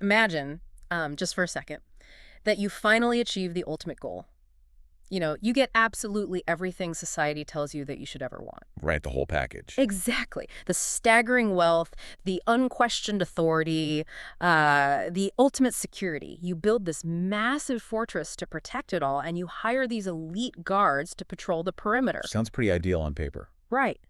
Imagine, just for a second, that you finally achieve the ultimate goal. You know, you get absolutely everything society tells you that you should ever want. Right, the whole package. Exactly. The staggering wealth, the unquestioned authority, the ultimate security. You build this massive fortress to protect it all, and you hire these elite guards to patrol the perimeter. Sounds pretty ideal on paper. Right.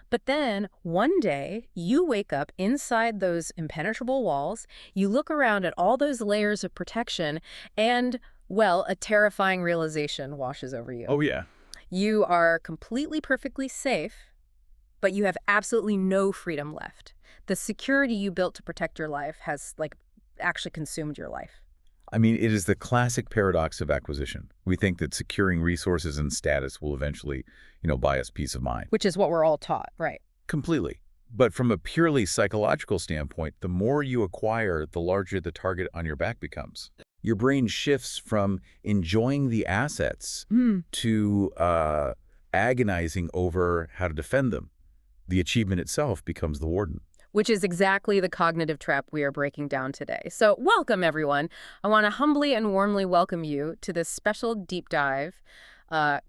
But then, one day, you wake up inside those impenetrable walls, you look around at all those layers of protection, and, well, a terrifying realization washes over you. Oh, yeah. You are completely perfectly safe, but you have absolutely no freedom left. The security you built to protect your life has, like, actually consumed your life. I mean, it is the classic paradox of acquisition. We think that securing resources and status will eventually, buy us peace of mind. Which is what we're all taught, right? Completely. But from a purely psychological standpoint, the more you acquire, the larger the target on your back becomes. Your brain shifts from enjoying the assets to agonizing over how to defend them. The achievement itself becomes the warden. Which is exactly the cognitive trap we are breaking down today. So welcome, everyone. I want to humbly and warmly welcome you to this special deep dive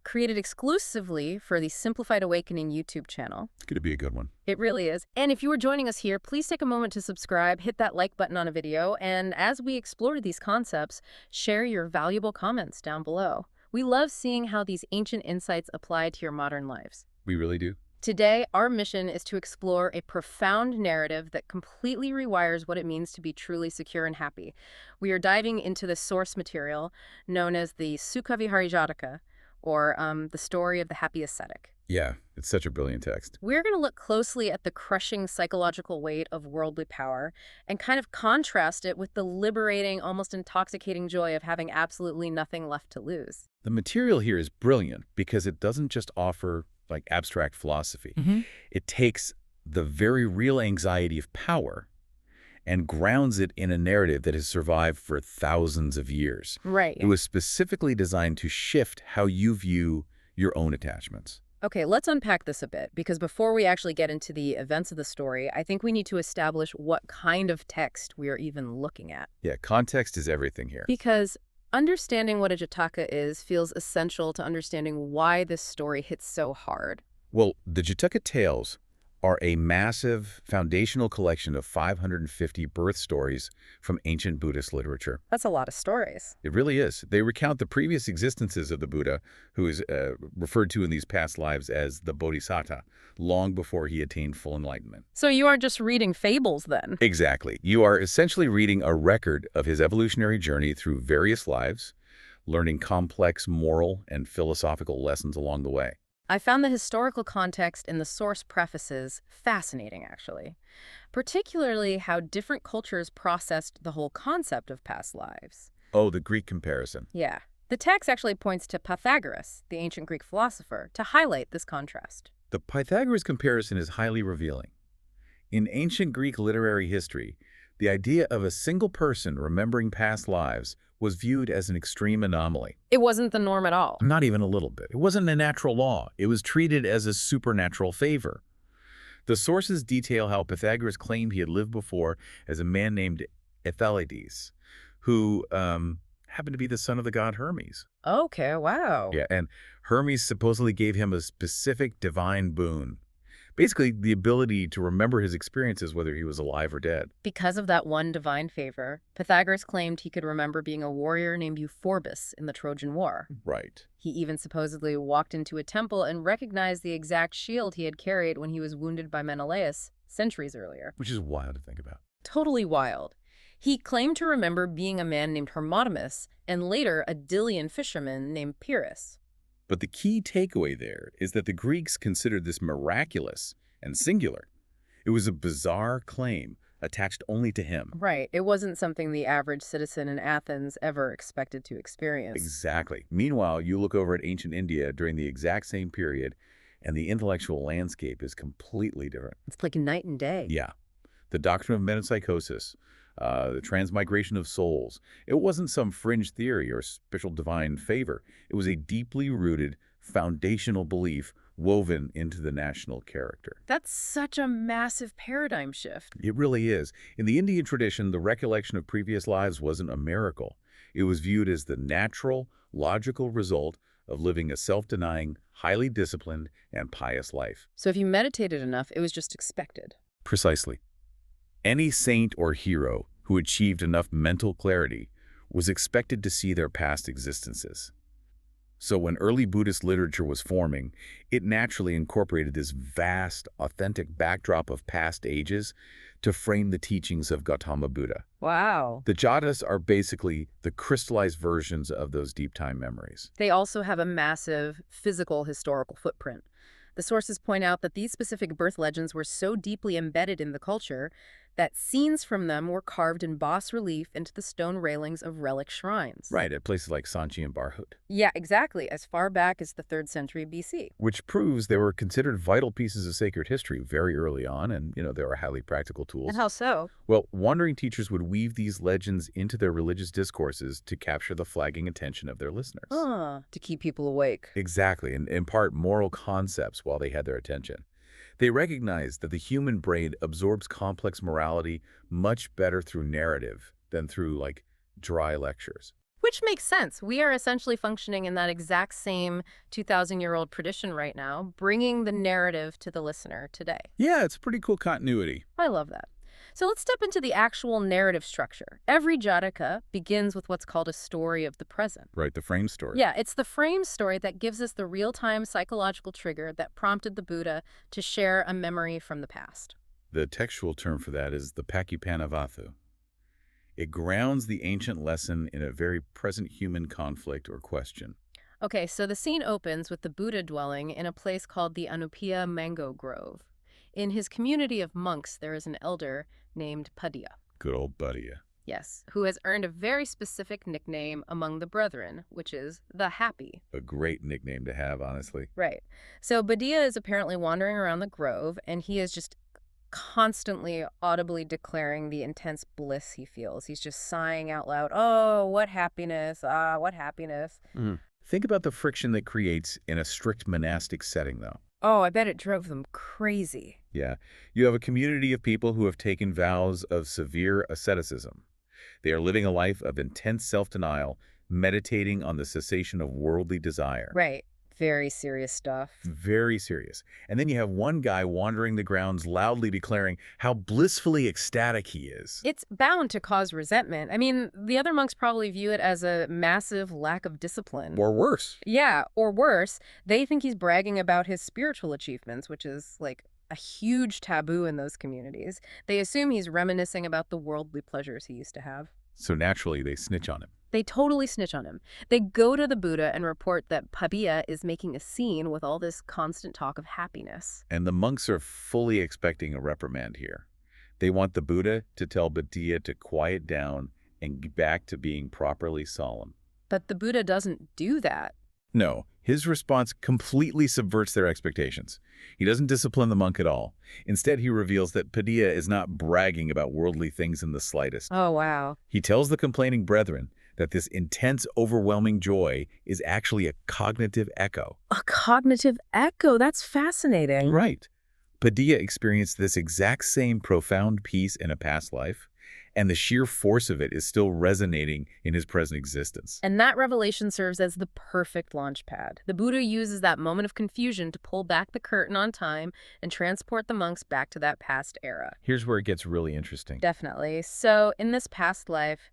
created exclusively for the Simplified Awakening YouTube channel. It's going to be a good one. It really is. And if you are joining us here, please take a moment to subscribe, hit that like button on a video, and as we explore these concepts, share your valuable comments down below. We love seeing how these ancient insights apply to your modern lives. We really do. Today, our mission is to explore a profound narrative that completely rewires what it means to be truly secure and happy. We are diving into the source material known as the Sukhavihara Jataka, or the story of the Happy Ascetic. Yeah, it's such a brilliant text. We're going to look closely at the crushing psychological weight of worldly power and kind of contrast it with the liberating, almost intoxicating joy of having absolutely nothing left to lose. The material here is brilliant because it doesn't just offer abstract philosophy. It takes the very real anxiety of power and grounds it in a narrative that has survived for thousands of years. Right. It was specifically designed to shift how you view your own attachments. Okay, let's unpack this a bit, because before we actually get into the events of the story, I think we need to establish what kind of text we are even looking at. Yeah, context is everything here. Because understanding what a Jataka is feels essential to understanding why this story hits so hard. Well, the Jataka tales are a massive foundational collection of 550 birth stories from ancient Buddhist literature. That's a lot of stories. It really is. They recount the previous existences of the Buddha, who is referred to in these past lives as the Bodhisatta, long before he attained full enlightenment. So you aren't just reading fables then? Exactly. You are essentially reading a record of his evolutionary journey through various lives, learning complex moral and philosophical lessons along the way. I found the historical context in the source prefaces fascinating, actually. Particularly how different cultures processed the whole concept of past lives. Oh, the Greek comparison. Yeah. The text actually points to Pythagoras, the ancient Greek philosopher, to highlight this contrast. The Pythagoras comparison is highly revealing. In ancient Greek literary history, the idea of a single person remembering past lives was viewed as an extreme anomaly. It wasn't the norm at all. Not even a little bit. It wasn't a natural law. It was treated as a supernatural favor. The sources detail how Pythagoras claimed he had lived before as a man named Ethalides, who happened to be the son of the god Hermes. Okay, wow. Yeah, and Hermes supposedly gave him a specific divine boon. Basically, the ability to remember his experiences whether he was alive or dead. Because of that one divine favor, Pythagoras claimed he could remember being a warrior named Euphorbus in the Trojan War. Right. He even supposedly walked into a temple and recognized the exact shield he had carried when he was wounded by Menelaus centuries earlier. Which is wild to think about. Totally wild. He claimed to remember being a man named Hermitage and later a Delian fisherman named Pyrrhus. But the key takeaway there is that the Greeks considered this miraculous and singular. It was a bizarre claim attached only to him. Right. It wasn't something the average citizen in Athens ever expected to experience. Exactly. Meanwhile, you look over at ancient India during the exact same period, and the intellectual landscape is completely different. It's like night and day. Yeah. The doctrine of metempsychosis, the transmigration of souls. It wasn't some fringe theory or special divine favor. It was a deeply rooted, foundational belief woven into the national character. That's such a massive paradigm shift. It really is. In the Indian tradition, the recollection of previous lives wasn't a miracle. It was viewed as the natural, logical result of living a self-denying, highly disciplined, and pious life. So if you meditated enough, it was just expected. Precisely. Any saint or hero who achieved enough mental clarity was expected to see their past existences. So when early Buddhist literature was forming, it naturally incorporated this vast, authentic backdrop of past ages to frame the teachings of Gautama Buddha. Wow. The Jatas are basically the crystallized versions of those deep time memories. They also have a massive physical historical footprint. The sources point out that these specific birth legends were so deeply embedded in the culture that scenes from them were carved in bas relief into the stone railings of relic shrines. Right, at places like Sanchi and Barhut. Yeah, exactly, as far back as the 3rd century BC. Which proves they were considered vital pieces of sacred history very early on, and, they were highly practical tools. And how so? Well, wandering teachers would weave these legends into their religious discourses to capture the flagging attention of their listeners. To keep people awake. Exactly, and impart moral concepts while they had their attention. They recognized that the human brain absorbs complex morality much better through narrative than through, dry lectures. Which makes sense. We are essentially functioning in that exact same 2,000-year-old tradition right now, bringing the narrative to the listener today. Yeah, it's a pretty cool continuity. I love that. So let's step into the actual narrative structure. Every Jataka begins with what's called a story of the present. Right, the frame story. Yeah, it's the frame story that gives us the real-time psychological trigger that prompted the Buddha to share a memory from the past. The textual term for that is the Pakipanavatthu. It grounds the ancient lesson in a very present human conflict or question. Okay, so the scene opens with the Buddha dwelling in a place called the Anupiya Mango Grove. In his community of monks, there is an elder named Bhaddiya. Good old Bhaddiya. Yes, who has earned a very specific nickname among the brethren, which is the Happy. A great nickname to have, honestly. Right. So Bhaddiya is apparently wandering around the grove, and he is just constantly audibly declaring the intense bliss he feels. He's just sighing out loud, "Oh, what happiness, what happiness." Think about the friction that creates in a strict monastic setting, though. Oh, I bet it drove them crazy. Yeah. You have a community of people who have taken vows of severe asceticism. They are living a life of intense self-denial, meditating on the cessation of worldly desire. Right. Very serious stuff. Very serious. And then you have one guy wandering the grounds loudly declaring how blissfully ecstatic he is. It's bound to cause resentment. I mean, the other monks probably view it as a massive lack of discipline. Or worse. Yeah, or worse, they think he's bragging about his spiritual achievements, which is like a huge taboo in those communities. They assume he's reminiscing about the worldly pleasures he used to have. So naturally, they snitch on him. They totally snitch on him. They go to the Buddha and report that Bhaddiya is making a scene with all this constant talk of happiness. And the monks are fully expecting a reprimand here. They want the Buddha to tell Bhaddiya to quiet down and get back to being properly solemn. But the Buddha doesn't do that. No, his response completely subverts their expectations. He doesn't discipline the monk at all. Instead, he reveals that Bhaddiya is not bragging about worldly things in the slightest. Oh, wow. He tells the complaining brethren that this intense, overwhelming joy is actually a cognitive echo. A cognitive echo? That's fascinating. Right. Bhaddiya experienced this exact same profound peace in a past life, and the sheer force of it is still resonating in his present existence. And that revelation serves as the perfect launch pad. The Buddha uses that moment of confusion to pull back the curtain on time and transport the monks back to that past era. Here's where it gets really interesting. Definitely. So in this past life,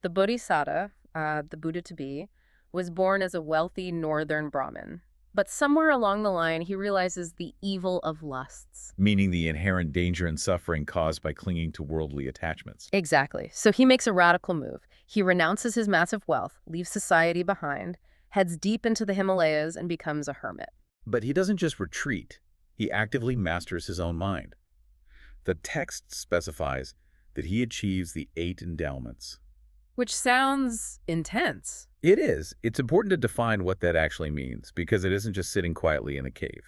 the Bodhisatta, the Buddha-to-be, was born as a wealthy northern Brahmin. But somewhere along the line, he realizes the evil of lusts. Meaning the inherent danger and suffering caused by clinging to worldly attachments. Exactly. So he makes a radical move. He renounces his massive wealth, leaves society behind, heads deep into the Himalayas, and becomes a hermit. But he doesn't just retreat. He actively masters his own mind. The text specifies that he achieves the 8 endowments. Which sounds intense. It is. It's important to define what that actually means, because it isn't just sitting quietly in a cave.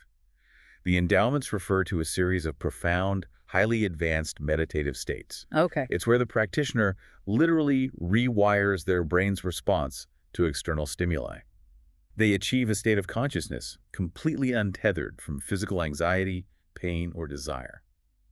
The endowments refer to a series of profound, highly advanced meditative states. Okay. It's where the practitioner literally rewires their brain's response to external stimuli. They achieve a state of consciousness completely untethered from physical anxiety, pain, or desire.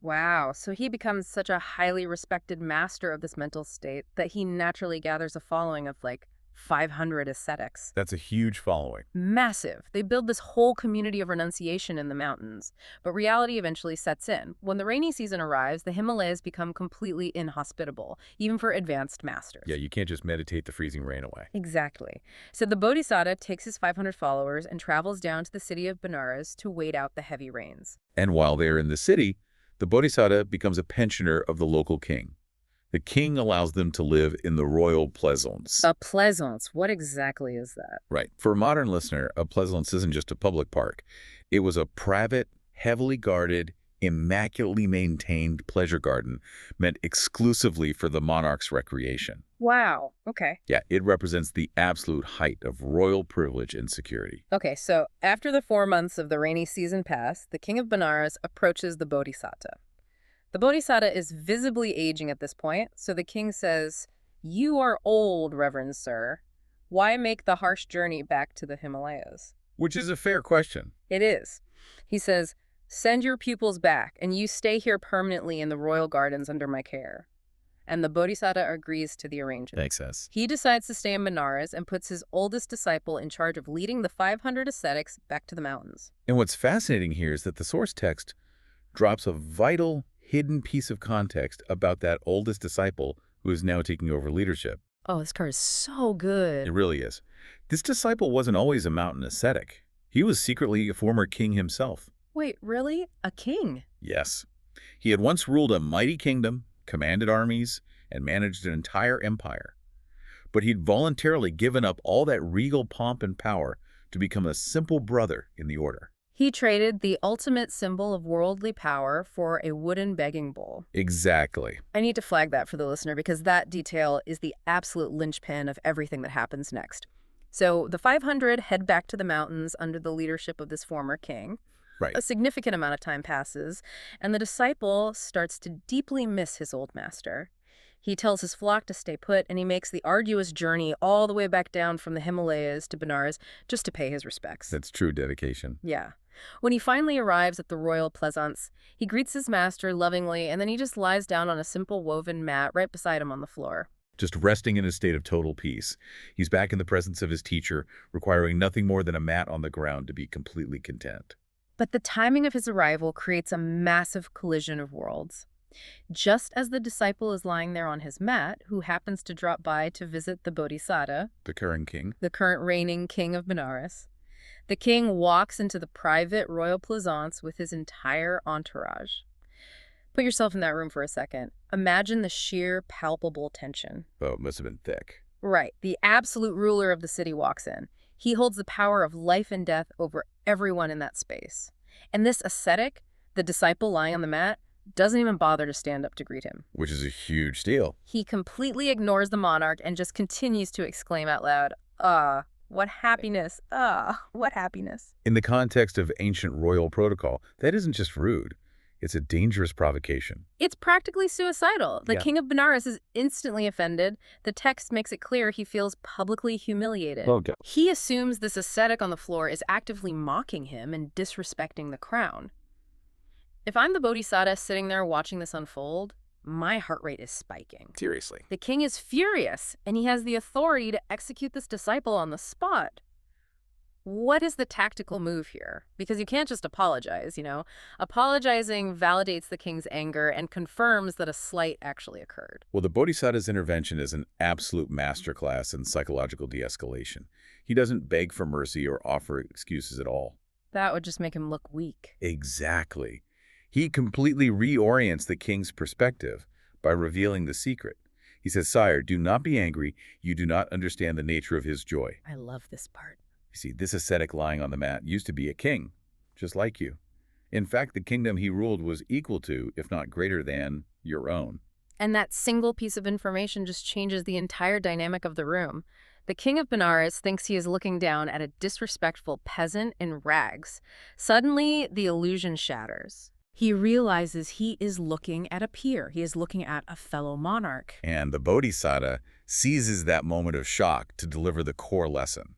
Wow, so he becomes such a highly respected master of this mental state that he naturally gathers a following of like 500 ascetics. That's a huge following. Massive. They build this whole community of renunciation in the mountains. But reality eventually sets in. When the rainy season arrives, the Himalayas become completely inhospitable, even for advanced masters. Yeah, you can't just meditate the freezing rain away. Exactly. So the Bodhisatta takes his 500 followers and travels down to the city of Benares to wait out the heavy rains. And while they're in the city, the Bodhisatta becomes a pensioner of the local king. The king allows them to live in the royal pleasaunce. A pleasaunce. What exactly is that? Right. For a modern listener, a pleasaunce isn't just a public park. It was a private, heavily guarded, immaculately maintained pleasure garden meant exclusively for the monarch's recreation. Wow. Okay. Yeah, it represents the absolute height of royal privilege and security. Okay, so after the 4 months of the rainy season pass, the king of Benares approaches the Bodhisatta. The Bodhisatta is visibly aging at this point, so the king says, "You are old, reverend sir. Why make the harsh journey back to the Himalayas?" Which is a fair question. It is. He says, "Send your pupils back, and you stay here permanently in the royal gardens under my care." And the Bodhisatta agrees to the arrangement. Makes sense. He decides to stay in Benares and puts his oldest disciple in charge of leading the 500 ascetics back to the mountains. And what's fascinating here is that the source text drops a vital, hidden piece of context about that oldest disciple who is now taking over leadership. Oh, this card is so good. It really is. This disciple wasn't always a mountain ascetic. He was secretly a former king himself. Wait, really? A king? Yes. He had once ruled a mighty kingdom, commanded armies, and managed an entire empire. But he'd voluntarily given up all that regal pomp and power to become a simple brother in the order. He traded the ultimate symbol of worldly power for a wooden begging bowl. Exactly. I need to flag that for the listener because that detail is the absolute linchpin of everything that happens next. So the 500 head back to the mountains under the leadership of this former king. Right. A significant amount of time passes, and the disciple starts to deeply miss his old master. He tells his flock to stay put, and he makes the arduous journey all the way back down from the Himalayas to Benares just to pay his respects. That's true dedication. Yeah. When he finally arrives at the royal pleasaunce, he greets his master lovingly, and then he just lies down on a simple woven mat right beside him on the floor. Just resting in a state of total peace. He's back in the presence of his teacher, requiring nothing more than a mat on the ground to be completely content. But the timing of his arrival creates a massive collision of worlds. Just as the disciple is lying there on his mat, who happens to drop by to visit the Bodhisatta, The current king. the current reigning king of Benares, the king walks into the private royal pleasaunce with his entire entourage. Put yourself in that room for a second. Imagine the sheer, palpable tension. Oh, it must have been thick. Right. The absolute ruler of the city walks in. He holds the power of life and death over everyone in that space. And this ascetic, the disciple lying on the mat, doesn't even bother to stand up to greet him. Which is a huge deal. He completely ignores the monarch and just continues to exclaim out loud, what happiness, what happiness." In the context of ancient royal protocol, that isn't just rude. It's a dangerous provocation. It's practically suicidal. The Yeah. king of Benares is instantly offended. The text makes it clear he feels publicly humiliated. Okay. He assumes this ascetic on the floor is actively mocking him and disrespecting the crown. If I'm the Bodhisatta sitting there watching this unfold, my heart rate is spiking. Seriously. The king is furious, and he has the authority to execute this disciple on the spot. What is the tactical move here? Because you can't just apologize, you know? Apologizing validates the king's anger and confirms that a slight actually occurred. Well, the Bodhisatta's intervention is an absolute masterclass in psychological de-escalation. He doesn't beg for mercy or offer excuses at all. That would just make him look weak. Exactly. He completely reorients the king's perspective by revealing the secret. He says, "Sire, do not be angry. You do not understand the nature of his joy." I love this part. You see, this ascetic lying on the mat used to be a king, just like you. In fact, the kingdom he ruled was equal to, if not greater than, your own. And that single piece of information just changes the entire dynamic of the room. The king of Benares thinks he is looking down at a disrespectful peasant in rags. Suddenly, the illusion shatters. He realizes he is looking at a peer. He is looking at a fellow monarch. And the Bodhisatta seizes that moment of shock to deliver the core lesson.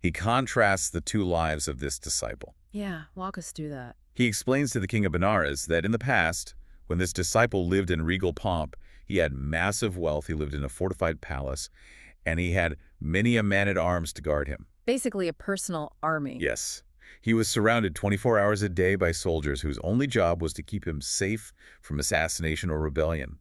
He contrasts the two lives of this disciple. Yeah, walk us through that. He explains to the king of Benares that in the past, when this disciple lived in regal pomp, he had massive wealth, he lived in a fortified palace, and he had many a man-at-arms to guard him. Basically a personal army. Yes. He was surrounded 24 hours a day by soldiers whose only job was to keep him safe from assassination or rebellion.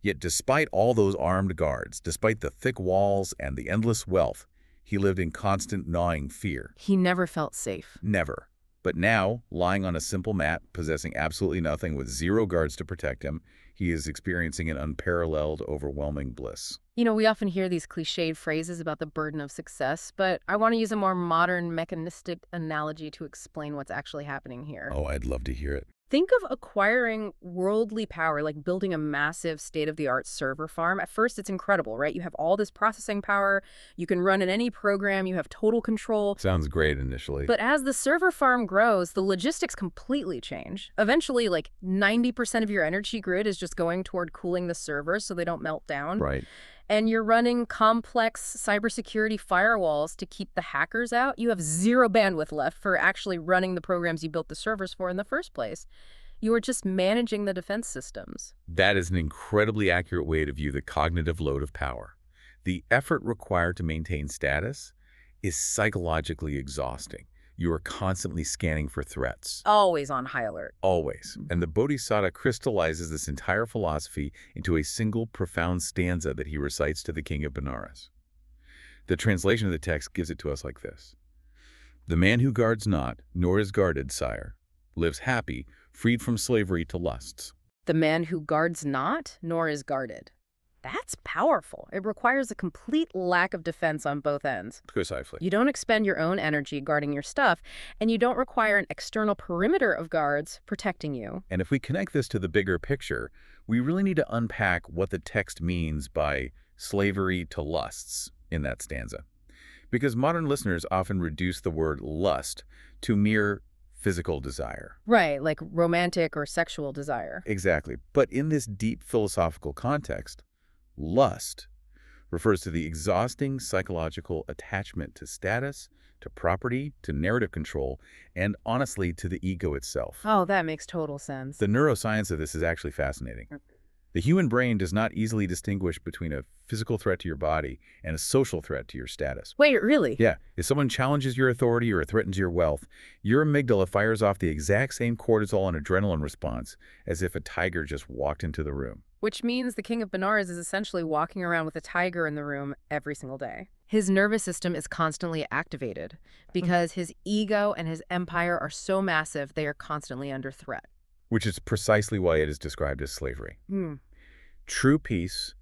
Yet despite all those armed guards, despite the thick walls and the endless wealth, he lived in constant gnawing fear. He never felt safe. Never. But now, lying on a simple mat, possessing absolutely nothing with 0 guards to protect him, he is experiencing an unparalleled, overwhelming bliss. You know, we often hear these cliched phrases about the burden of success, but I want to use a more modern, mechanistic analogy to explain what's actually happening here. Oh, I'd love to hear it. Think of acquiring worldly power, like building a massive state-of-the-art server farm. At first, it's incredible, right? You have all this processing power. You can run in any program. You have total control. Sounds great initially. But as the server farm grows, the logistics completely change. Eventually, like 90% of your energy grid is just going toward cooling the servers so they don't melt down. Right. And you're running complex cybersecurity firewalls to keep the hackers out. You have 0 bandwidth left for actually running the programs you built the servers for in the first place. You are just managing the defense systems. That is an incredibly accurate way to view the cognitive load of power. The effort required to maintain status is psychologically exhausting. You are constantly scanning for threats. Always on high alert. Always. And the Bodhisatta crystallizes this entire philosophy into a single profound stanza that he recites to the king of Benares. The translation of the text gives it to us like this. The man who guards not, nor is guarded, sire, lives happy, freed from slavery to lusts. The man who guards not, nor is guarded. That's powerful. It requires a complete lack of defense on both ends. Precisely. You don't expend your own energy guarding your stuff, and you don't require an external perimeter of guards protecting you. And if we connect this to the bigger picture, we really need to unpack what the text means by slavery to lusts in that stanza. Because modern listeners often reduce the word lust to mere physical desire. Right, like romantic or sexual desire. Exactly. But in this deep philosophical context, lust refers to the exhausting psychological attachment to status, to property, to narrative control, and honestly to the ego itself. Oh, that makes total sense. The neuroscience of this is actually fascinating. The human brain does not easily distinguish between a physical threat to your body and a social threat to your status. Wait, really? Yeah. If someone challenges your authority or threatens your wealth, your amygdala fires off the exact same cortisol and adrenaline response as if a tiger just walked into the room. Which means the king of Benares is essentially walking around with a tiger in the room every single day. His nervous system is constantly activated because his ego and his empire are so massive they are constantly under threat. Which is precisely why it is described as slavery. True peace,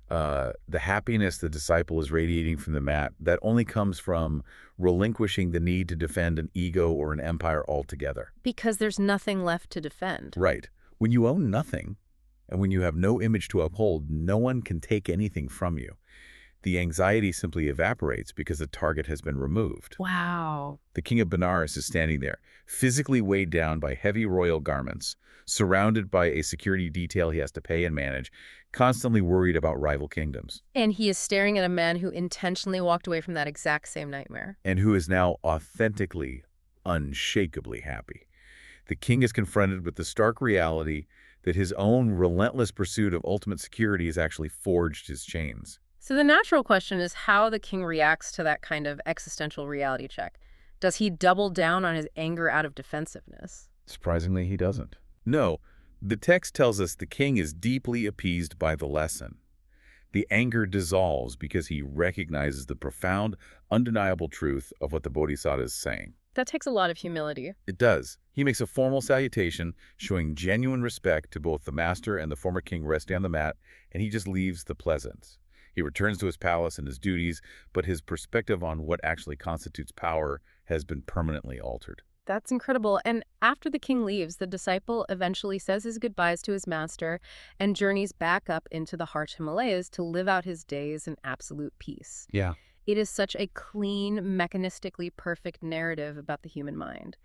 the happiness the disciple is radiating from the mat, that only comes from relinquishing the need to defend an ego or an empire altogether. Because there's nothing left to defend. Right. When you own nothing, and when you have no image to uphold, no one can take anything from you. The anxiety simply evaporates because the target has been removed. Wow. The king of Benares is standing there, physically weighed down by heavy royal garments, surrounded by a security detail he has to pay and manage, constantly worried about rival kingdoms. And he is staring at a man who intentionally walked away from that exact same nightmare. And who is now authentically, unshakably happy. The king is confronted with the stark reality that his own relentless pursuit of ultimate security has actually forged his chains. So the natural question is how the king reacts to that kind of existential reality check. Does he double down on his anger out of defensiveness? Surprisingly, he doesn't. No, the text tells us the king is deeply appeased by the lesson. The anger dissolves because he recognizes the profound, undeniable truth of what the Bodhisatta is saying. That takes a lot of humility. It does. He makes a formal salutation, showing genuine respect to both the master and the former king resting on the mat, and he just leaves the pleasance. He returns to his palace and his duties, but his perspective on what actually constitutes power has been permanently altered. That's incredible. And after the king leaves, the disciple eventually says his goodbyes to his master and journeys back up into the harsh Himalayas to live out his days in absolute peace. Yeah. It is such a clean, mechanistically perfect narrative about the human mind.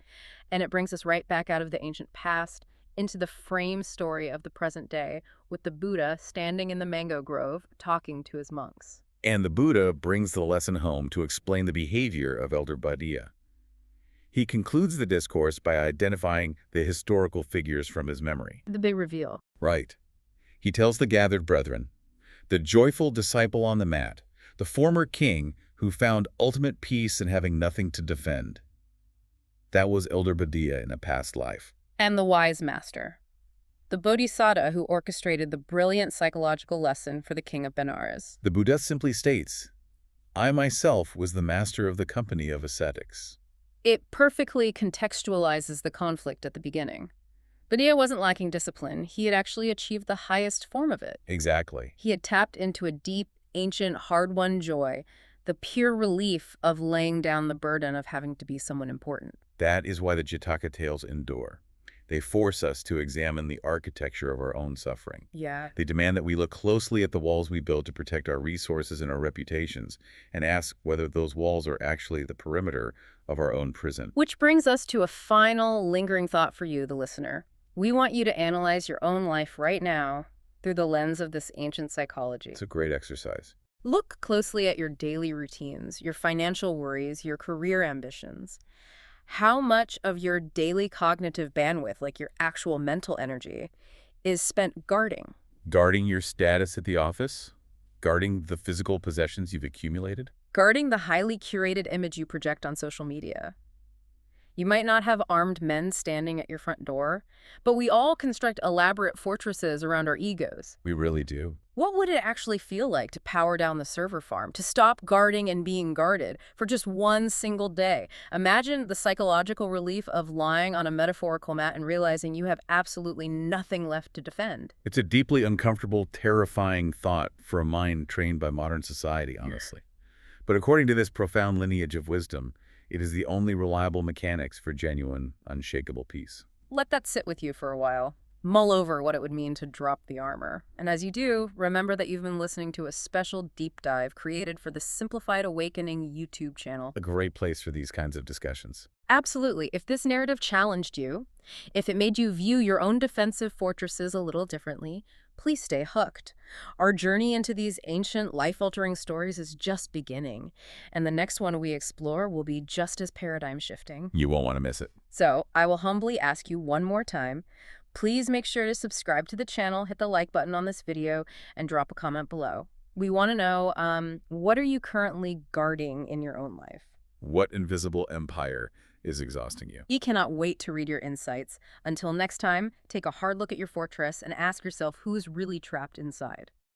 And it brings us right back out of the ancient past into the frame story of the present day with the Buddha standing in the mango grove talking to his monks. And the Buddha brings the lesson home to explain the behavior of Elder Bhaddiya. He concludes the discourse by identifying the historical figures from his memory. The big reveal. Right. He tells the gathered brethren, the joyful disciple on the mat, the former king who found ultimate peace in having nothing to defend. That was Elder Bhaddiya in a past life. And the wise master. The Bodhisatta who orchestrated the brilliant psychological lesson for the king of Benares. The Buddha simply states, I myself was the master of the company of ascetics. It perfectly contextualizes the conflict at the beginning. Bhaddiya wasn't lacking discipline. He had actually achieved the highest form of it. Exactly. He had tapped into a deep, ancient, hard-won joy, the pure relief of laying down the burden of having to be someone important. That is why the Jataka tales endure. They force us to examine the architecture of our own suffering. Yeah. They demand that we look closely at the walls we build to protect our resources and our reputations, and ask whether those walls are actually the perimeter of our own prison. Which brings us to a final lingering thought for you, the listener. We want you to analyze your own life right now through the lens of this ancient psychology. It's a great exercise. Look closely at your daily routines, your financial worries, your career ambitions. How much of your daily cognitive bandwidth, like your actual mental energy, is spent guarding? Guarding your status at the office? Guarding the physical possessions you've accumulated? Guarding the highly curated image you project on social media. You might not have armed men standing at your front door, but we all construct elaborate fortresses around our egos. We really do. What would it actually feel like to power down the server farm, to stop guarding and being guarded for just one single day? Imagine the psychological relief of lying on a metaphorical mat and realizing you have absolutely nothing left to defend. It's a deeply uncomfortable, terrifying thought for a mind trained by modern society, honestly. But according to this profound lineage of wisdom, it is the only reliable mechanics for genuine, unshakable peace. Let that sit with you for a while. Mull over what it would mean to drop the armor. And as you do, remember that you've been listening to a special deep dive created for the Simplified Awakening YouTube channel. A great place for these kinds of discussions. Absolutely. If this narrative challenged you, if it made you view your own defensive fortresses a little differently, please stay hooked. Our journey into these ancient, life-altering stories is just beginning, and the next one we explore will be just as paradigm-shifting. You won't want to miss it. So, I will humbly ask you one more time, please make sure to subscribe to the channel, hit the like button on this video, and drop a comment below. We want to know, what are you currently guarding in your own life? What invisible empire is exhausting you? We cannot wait to read your insights. Until next time, take a hard look at your fortress and ask yourself who is really trapped inside.